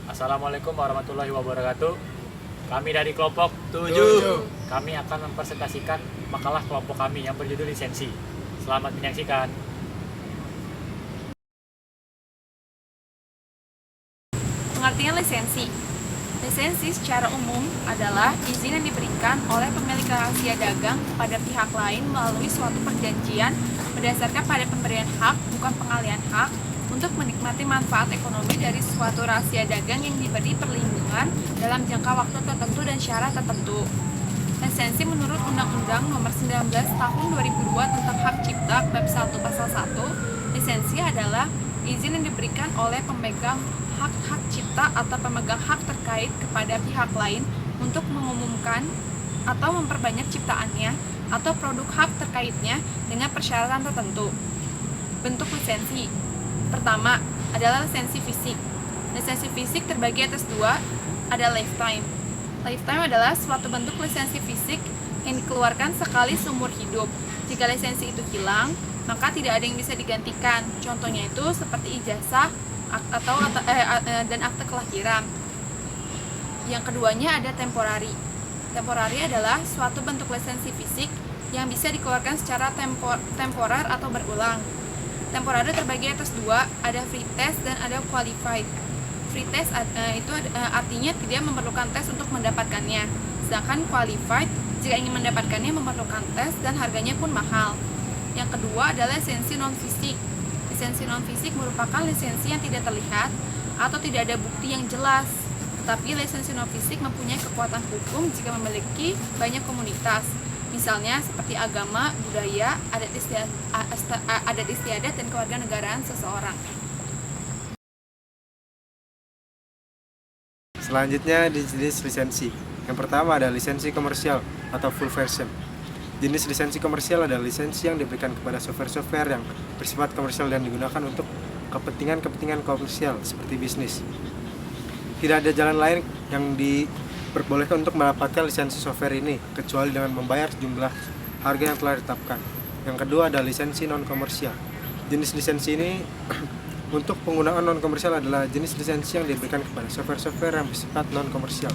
Assalamualaikum warahmatullahi wabarakatuh. Kami dari kelompok 7. Kami akan mempresentasikan makalah kelompok kami yang berjudul lisensi. Selamat menyaksikan. Pengertian lisensi. Lisensi secara umum adalah izin yang diberikan oleh pemilik rahasia dagang kepada pihak lain melalui suatu perjanjian berdasarkan pada pemberian hak, bukan pengalihan hak, untuk menikmati manfaat ekonomi dari suatu rahasia dagang yang diberi perlindungan dalam jangka waktu tertentu dan syarat tertentu. Lisensi menurut Undang-Undang Nomor 19 Tahun 2002 tentang Hak Cipta Bab 1 Pasal 1, lisensi adalah izin yang diberikan oleh pemegang hak cipta atau pemegang hak terkait kepada pihak lain untuk mengumumkan atau memperbanyak ciptaannya atau produk hak terkaitnya dengan persyaratan tertentu. Bentuk lisensi. Pertama adalah lisensi fisik. Lisensi fisik terbagi atas dua, ada lifetime. Lifetime adalah suatu bentuk lisensi fisik yang dikeluarkan sekali seumur hidup. Jika lisensi itu hilang, maka tidak ada yang bisa digantikan. Contohnya itu seperti ijazah dan akte kelahiran. Yang keduanya ada temporari. Temporari adalah suatu bentuk lisensi fisik yang bisa dikeluarkan secara temporer atau berulang. Temporari terbagi atas dua, ada free test dan ada qualified. Free test itu artinya tidak memerlukan tes untuk mendapatkannya. Sedangkan qualified jika ingin mendapatkannya memerlukan tes dan harganya pun mahal. Yang kedua adalah lisensi non-fisik. Lisensi non-fisik merupakan lisensi yang tidak terlihat atau tidak ada bukti yang jelas. Tetapi lisensi non-fisik mempunyai kekuatan hukum jika memiliki banyak komunitas. Misalnya seperti agama, budaya, adat istiadat, dan kewarganegaraan seseorang. Selanjutnya jenis lisensi. Yang pertama ada lisensi komersial atau full version. Jenis lisensi komersial adalah lisensi yang diberikan kepada software-software yang bersifat komersial dan digunakan untuk kepentingan komersial seperti bisnis. Tidak ada jalan lain yang diperbolehkan untuk mendapatkan lisensi software ini kecuali dengan membayar jumlah harga yang telah ditetapkan. Yang kedua ada lisensi non-komersial. Jenis lisensi ini untuk penggunaan non-komersial adalah jenis lisensi yang diberikan kepada software-software yang bersifat non-komersial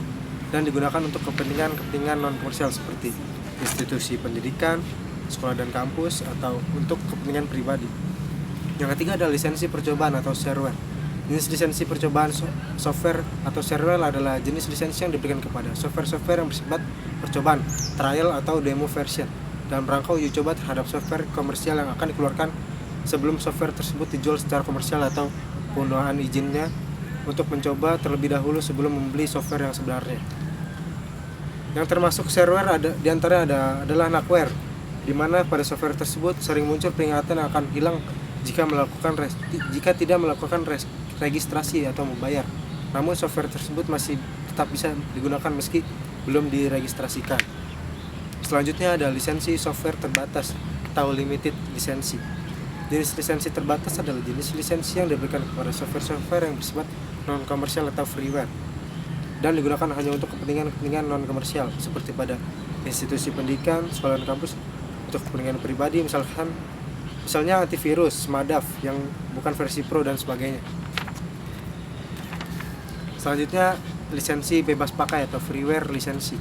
dan digunakan untuk kepentingan non-komersial seperti institusi pendidikan, sekolah dan kampus, atau untuk kepentingan pribadi. Yang ketiga adalah lisensi percobaan atau shareware. Jenis lisensi percobaan software atau shareware adalah jenis lisensi yang diberikan kepada software-software yang bersifat percobaan, trial atau demo version, dalam rangka uji coba terhadap software komersial yang akan dikeluarkan sebelum software tersebut dijual secara komersial atau penggunaan izinnya untuk mencoba terlebih dahulu sebelum membeli software yang sebenarnya. Yang termasuk shareware adalah knackware, di mana pada software tersebut sering muncul peringatan yang akan hilang jika tidak melakukan registrasi atau membayar. Namun software tersebut masih tetap bisa digunakan meski belum diregistrasikan. Selanjutnya ada lisensi software terbatas atau limited lisensi. Jenis lisensi terbatas adalah jenis lisensi yang diberikan kepada software-software yang bersifat non-komersial atau freeware dan digunakan hanya untuk kepentingan non-komersial seperti pada institusi pendidikan, sekolah dan kampus, untuk kepentingan pribadi, misalnya antivirus, Madaf yang bukan versi Pro dan sebagainya. Selanjutnya lisensi bebas pakai atau freeware lisensi.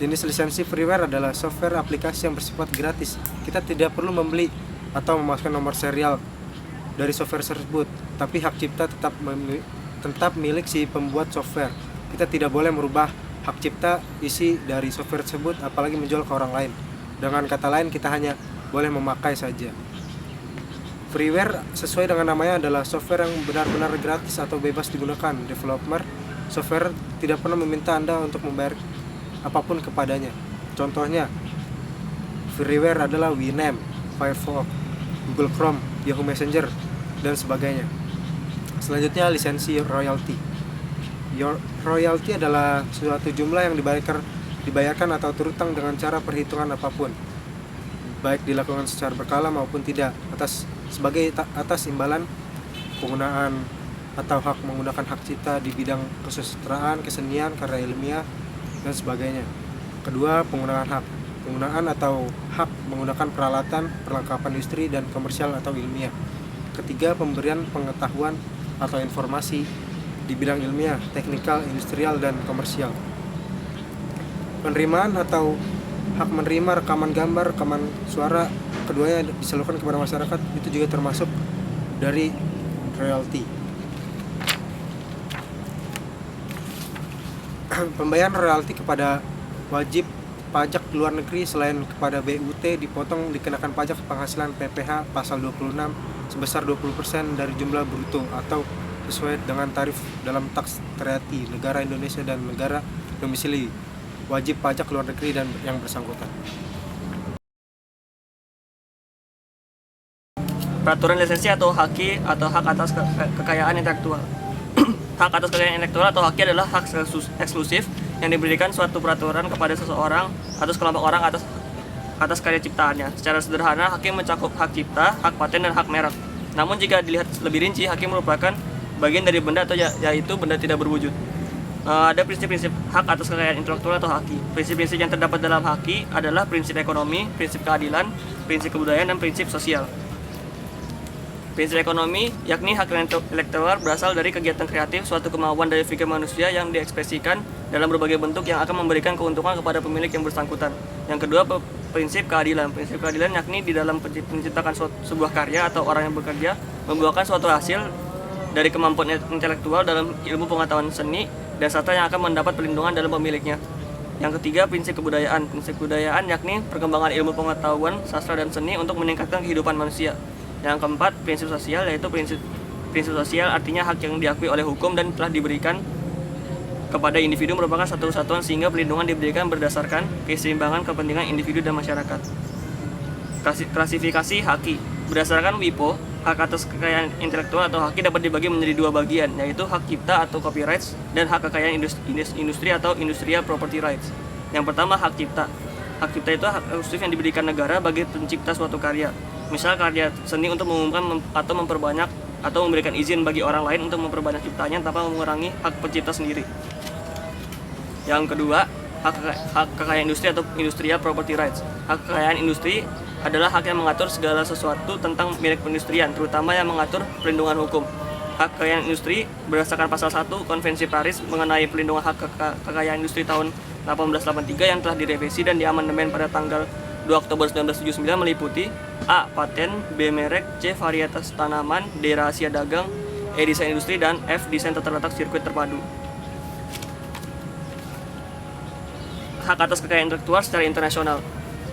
Jenis lisensi freeware adalah software aplikasi yang bersifat gratis. Kita tidak perlu membeli atau memasukkan nomor serial dari software tersebut, tapi hak cipta tetap milik si pembuat software. Kita tidak boleh merubah hak cipta isi dari software tersebut, apalagi menjual ke orang lain. Dengan kata lain, kita hanya boleh memakai saja. Freeware sesuai dengan namanya adalah software yang benar-benar gratis atau bebas digunakan. Developer software tidak pernah meminta Anda untuk membayar apapun kepadanya. Contohnya, freeware adalah Winamp, Firefox, Google Chrome, Yahoo Messenger, dan sebagainya. Selanjutnya lisensi royalty. Royalty adalah suatu jumlah yang dibayarkan atau terutang dengan cara perhitungan apapun, baik dilakukan secara berkala maupun tidak, atas imbalan penggunaan atau hak menggunakan hak cipta di bidang kesusastraan, kesenian, karya ilmiah, dan sebagainya. Kedua, penggunaan atau hak menggunakan peralatan, perlengkapan industri dan komersial atau ilmiah. Ketiga, pemberian pengetahuan atau informasi di bidang ilmiah, teknikal, industrial, dan komersial. Penerimaan atau hak menerima rekaman gambar, rekaman suara, keduanya disalurkan kepada masyarakat, itu juga termasuk dari royalti. Pembayaran royalti kepada wajib pajak luar negeri selain kepada BUT dipotong dikenakan pajak penghasilan PPh pasal 26 sebesar 20% dari jumlah bruto atau sesuai dengan tarif dalam taks terati negara Indonesia dan negara domisili wajib pajak luar negeri dan yang bersangkutan. Peraturan lisensi atau haki atau hak atas kekayaan intelektual. Hak atas kekayaan intelektual atau haki adalah hak eksklusif yang diberikan suatu peraturan kepada seseorang atau sekelompok orang atas karya ciptaannya. Secara sederhana, haki mencakup hak cipta, hak paten, dan hak merek. Namun jika dilihat lebih rinci, haki merupakan bagian dari benda atau yaitu benda tidak berwujud. Ada prinsip-prinsip hak atas kekayaan intelektual atau haki. Prinsip-prinsip yang terdapat dalam haki adalah prinsip ekonomi, prinsip keadilan, prinsip kebudayaan, dan prinsip sosial. Prinsip ekonomi, yakni hak intelektual berasal dari kegiatan kreatif, suatu kemauan dari pikir manusia yang diekspresikan dalam berbagai bentuk yang akan memberikan keuntungan kepada pemilik yang bersangkutan. Yang kedua, prinsip keadilan. Prinsip keadilan yakni di dalam menciptakan sebuah karya atau orang yang bekerja membuahkan suatu hasil dari kemampuan intelektual dalam ilmu pengetahuan seni dan sastra yang akan mendapat perlindungan dalam pemiliknya. Yang ketiga, prinsip kebudayaan. Prinsip kebudayaan yakni perkembangan ilmu pengetahuan, sastra, dan seni untuk meningkatkan kehidupan manusia. Yang keempat, prinsip sosial, yaitu prinsip sosial artinya hak yang diakui oleh hukum dan telah diberikan kepada individu merupakan satu kesatuan sehingga perlindungan diberikan berdasarkan keseimbangan kepentingan individu dan masyarakat. Klasifikasi haki. Berdasarkan WIPO, hak atas kekayaan intelektual atau haki dapat dibagi menjadi dua bagian, yaitu hak cipta atau copyrights dan hak kekayaan industri atau industrial property rights. Yang pertama, hak cipta. Hak cipta itu hak eksklusif yang diberikan negara bagi pencipta suatu karya. Misal karya seni untuk mengumumkan atau memperbanyak atau memberikan izin bagi orang lain untuk memperbanyak ciptanya tanpa mengurangi hak pencipta sendiri. Yang kedua, hak kekayaan industri atau industrial property rights. Hak kekayaan industri adalah hak yang mengatur segala sesuatu tentang milik perindustrian, terutama yang mengatur perlindungan hukum. Hak kekayaan industri berdasarkan pasal 1 Konvensi Paris mengenai pelindungan hak kekayaan industri tahun 1883 yang telah direvisi dan diamandemen pada tanggal 2 Oktober 1979 meliputi A. Paten, B. Merek, C. Varietas tanaman, D. Rahasia dagang, E. Desain industri, dan F. Desain tata letak sirkuit terpadu. Hak atas kekayaan intelektual secara internasional.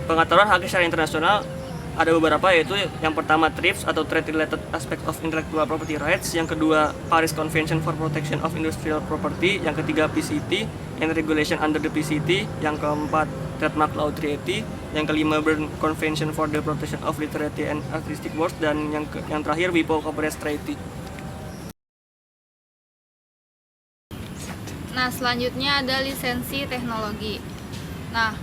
Pengaturan hak secara internasional ada beberapa, yaitu yang pertama TRIPS atau Trade Related Aspects of Intellectual Property Rights, yang kedua Paris Convention for Protection of Industrial Property, yang ketiga PCT and Regulation under the PCT, yang keempat Trademark Law Treaty, yang kelima Berne Convention for the Protection of Literary and Artistic Works, dan yang terakhir WIPO Copyright Treaty. Nah, selanjutnya ada lisensi teknologi. Nah,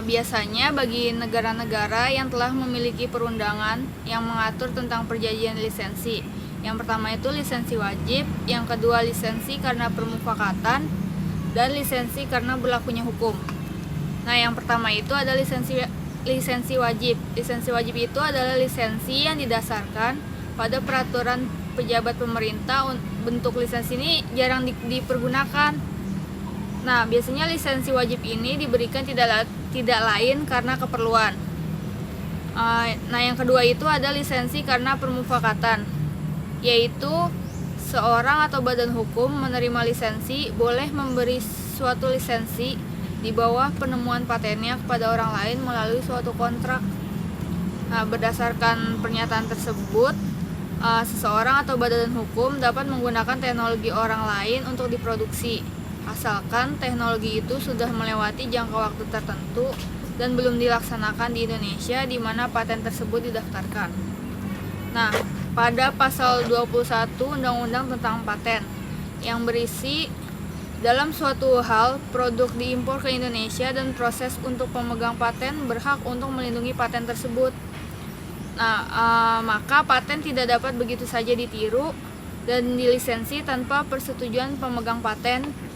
biasanya bagi negara-negara yang telah memiliki perundangan yang mengatur tentang perjanjian lisensi. Yang pertama itu lisensi wajib, yang kedua lisensi karena permufakatan, dan lisensi karena berlakunya hukum. Nah, yang pertama itu ada lisensi wajib. Lisensi wajib itu adalah lisensi yang didasarkan pada peraturan pejabat pemerintah. Bentuk lisensi ini jarang dipergunakan. Nah, biasanya lisensi wajib ini diberikan tidak lain karena keperluan. Nah, yang kedua itu ada lisensi karena permufakatan, yaitu seorang atau badan hukum menerima lisensi boleh memberi suatu lisensi di bawah penemuan patennya kepada orang lain melalui suatu kontrak. Nah, berdasarkan pernyataan tersebut, seseorang atau badan hukum dapat menggunakan teknologi orang lain untuk diproduksi, asalkan teknologi itu sudah melewati jangka waktu tertentu dan belum dilaksanakan di Indonesia di mana paten tersebut didaftarkan. Nah, pada pasal 21 Undang-Undang tentang Paten yang berisi dalam suatu hal produk diimpor ke Indonesia dan proses untuk pemegang paten berhak untuk melindungi paten tersebut. Nah, maka paten tidak dapat begitu saja ditiru dan dilisensi tanpa persetujuan pemegang paten,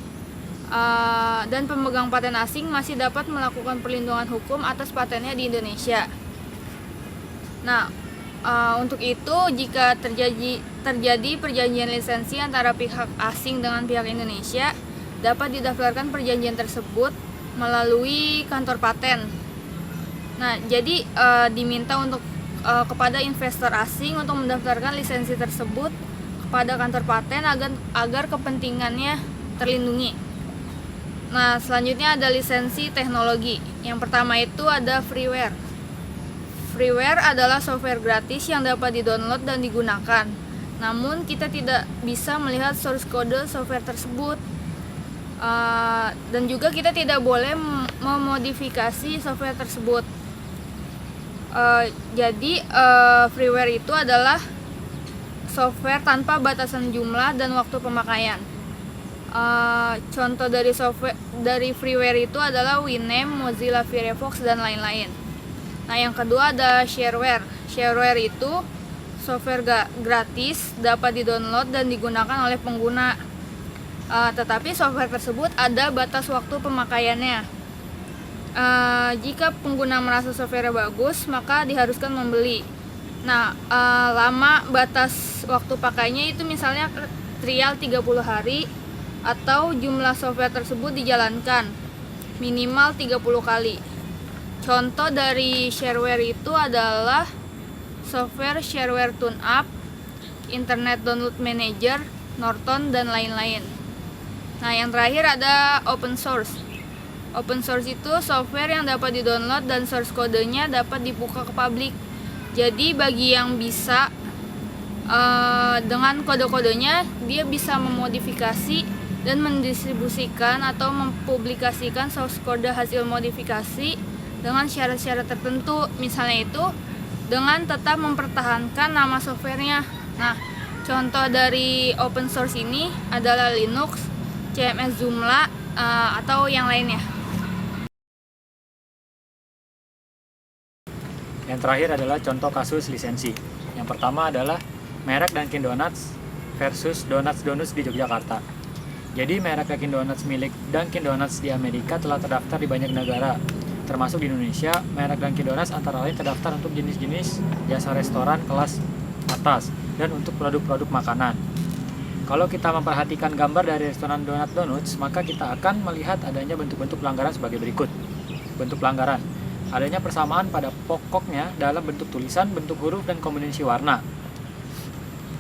dan pemegang paten asing masih dapat melakukan perlindungan hukum atas patennya di Indonesia. Nah, Untuk itu, jika terjadi perjanjian lisensi antara pihak asing dengan pihak Indonesia, dapat didaftarkan perjanjian tersebut melalui kantor paten. Nah, jadi diminta untuk kepada investor asing untuk mendaftarkan lisensi tersebut kepada kantor paten agar kepentingannya terlindungi. Nah, selanjutnya ada lisensi teknologi. Yang pertama itu ada freeware. Freeware adalah software gratis yang dapat didownload dan digunakan. Namun kita tidak bisa melihat source code software tersebut. Dan juga kita tidak boleh memodifikasi software tersebut. Jadi freeware itu adalah software tanpa batasan jumlah dan waktu pemakaian. Contoh dari freeware itu adalah Winamp, Mozilla Firefox, dan lain-lain. Nah, yang kedua ada shareware. Shareware itu software gratis, dapat didownload dan digunakan oleh pengguna. Tetapi software tersebut ada batas waktu pemakaiannya. Jika pengguna merasa software bagus, maka diharuskan membeli. Nah, lama batas waktu pakainya itu misalnya trial 30 hari atau jumlah software tersebut dijalankan minimal 30 kali. Contoh dari shareware itu adalah software shareware TuneUp, Internet Download Manager, Norton, dan lain-lain. Nah, yang terakhir ada open source. Open source itu software yang dapat didownload dan source kodenya dapat dibuka ke publik. Jadi bagi yang bisa dengan kode-kodenya, dia bisa memodifikasi dan mendistribusikan atau mempublikasikan source kode hasil modifikasi dengan syarat-syarat tertentu. Misalnya itu dengan tetap mempertahankan nama softwarenya. Nah, contoh dari open source ini adalah Linux, CMS Joomla, atau yang lainnya. Yang terakhir adalah contoh kasus lisensi. Yang pertama adalah merek Dunkin Donuts versus Donuts di Yogyakarta. Jadi merek Dunkin Donuts milik Dunkin Donuts di Amerika telah terdaftar di banyak negara, termasuk di Indonesia. Merek Dunkin Donuts antara lain terdaftar untuk jenis-jenis jasa restoran kelas atas dan untuk produk-produk makanan. Kalau kita memperhatikan gambar dari restoran Donuts, maka kita akan melihat adanya bentuk-bentuk pelanggaran sebagai berikut. Bentuk pelanggaran: adanya persamaan pada pokoknya dalam bentuk tulisan, bentuk huruf, dan kombinasi warna.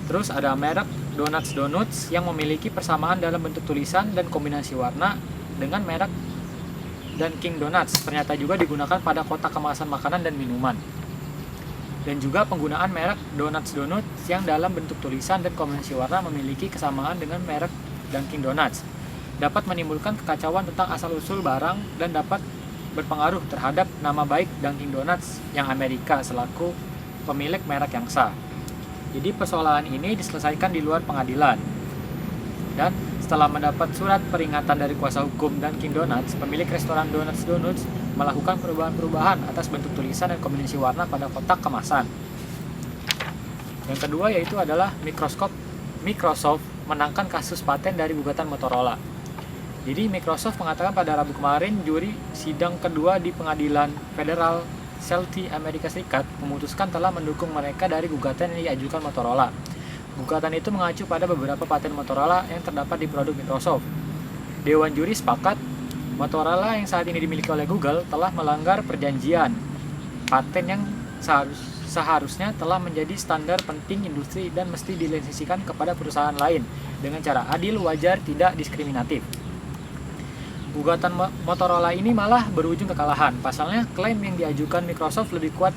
Terus ada merek Donuts yang memiliki persamaan dalam bentuk tulisan dan kombinasi warna dengan merek Dunkin Donuts. Ternyata juga digunakan pada kotak kemasan makanan dan minuman. Dan juga penggunaan merek Donuts yang dalam bentuk tulisan dan kombinasi warna memiliki kesamaan dengan merek Dunkin Donuts dapat menimbulkan kekacauan tentang asal-usul barang dan dapat berpengaruh terhadap nama baik Dunkin Donuts yang Amerika selaku pemilik merek yang sah. Jadi persoalan ini diselesaikan di luar pengadilan. Dan setelah mendapat surat peringatan dari kuasa hukum Dunkin Donuts, pemilik restoran Donuts melakukan perubahan-perubahan atas bentuk tulisan dan kombinasi warna pada kotak kemasan. Yang kedua yaitu adalah Microsoft menangkan kasus paten dari gugatan Motorola. Jadi Microsoft mengatakan pada Rabu kemarin juri sidang kedua di Pengadilan Federal Celti Amerika Serikat memutuskan telah mendukung mereka dari gugatan yang diajukan Motorola. Gugatan itu mengacu pada beberapa paten Motorola yang terdapat di produk Microsoft. Dewan juri sepakat Motorola yang saat ini dimiliki oleh Google telah melanggar perjanjian paten yang seharusnya telah menjadi standar penting industri dan mesti dilisensikan kepada perusahaan lain dengan cara adil, wajar, tidak diskriminatif. Gugatan Motorola ini malah berujung kekalahan. Pasalnya, klaim yang diajukan Microsoft lebih kuat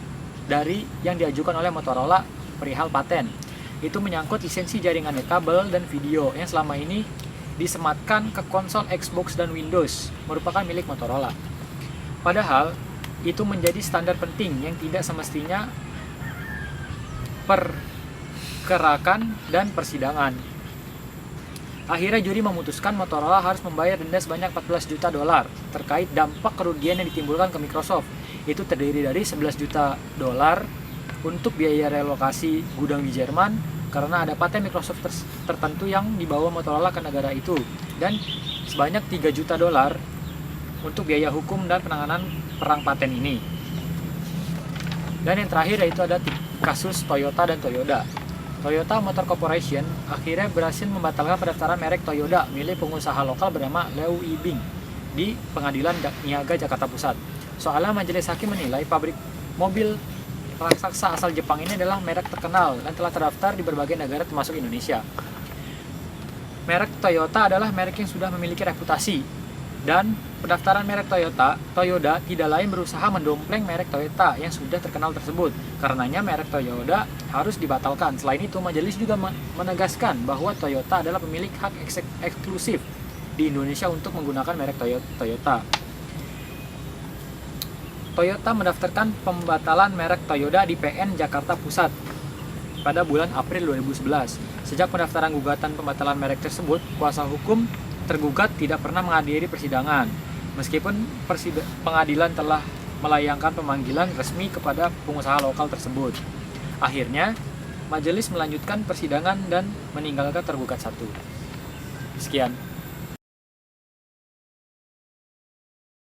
dari yang diajukan oleh Motorola perihal paten. Itu menyangkut lisensi jaringan kabel dan video yang selama ini disematkan ke konsol Xbox dan Windows, merupakan milik Motorola. Padahal, itu menjadi standar penting yang tidak semestinya pergerakan dan persidangan. Akhirnya juri memutuskan Motorola harus membayar denda sebanyak $14 juta terkait dampak kerugian yang ditimbulkan ke Microsoft. Itu terdiri dari $11 juta untuk biaya relokasi gudang di Jerman karena ada paten Microsoft tertentu yang dibawa Motorola ke negara itu, dan sebanyak $3 juta untuk biaya hukum dan penanganan perang paten ini. Dan yang terakhir yaitu ada kasus Toyota dan Toyoda. Toyota Motor Corporation akhirnya berhasil membatalkan pendaftaran merek Toyota milik pengusaha lokal bernama Liu Yibing di Pengadilan Niaga Jakarta Pusat. Soalnya majelis hakim menilai pabrik mobil raksasa asal Jepang ini adalah merek terkenal dan telah terdaftar di berbagai negara termasuk Indonesia. Merek Toyota adalah merek yang sudah memiliki reputasi, dan pendaftaran merek Toyota tidak lain berusaha mendompleng merek Toyota yang sudah terkenal tersebut. Karenanya merek Toyota harus dibatalkan. Selain itu, majelis juga menegaskan bahwa Toyota adalah pemilik hak eksklusif di Indonesia untuk menggunakan merek Toyota. Toyota mendaftarkan pembatalan merek Toyota di PN Jakarta Pusat pada bulan April 2011. Sejak pendaftaran gugatan pembatalan merek tersebut, kuasa hukum tergugat tidak pernah menghadiri persidangan, meskipun pengadilan telah melayangkan pemanggilan resmi kepada pengusaha lokal tersebut. Akhirnya, majelis melanjutkan persidangan dan meninggalkan tergugat satu. Sekian.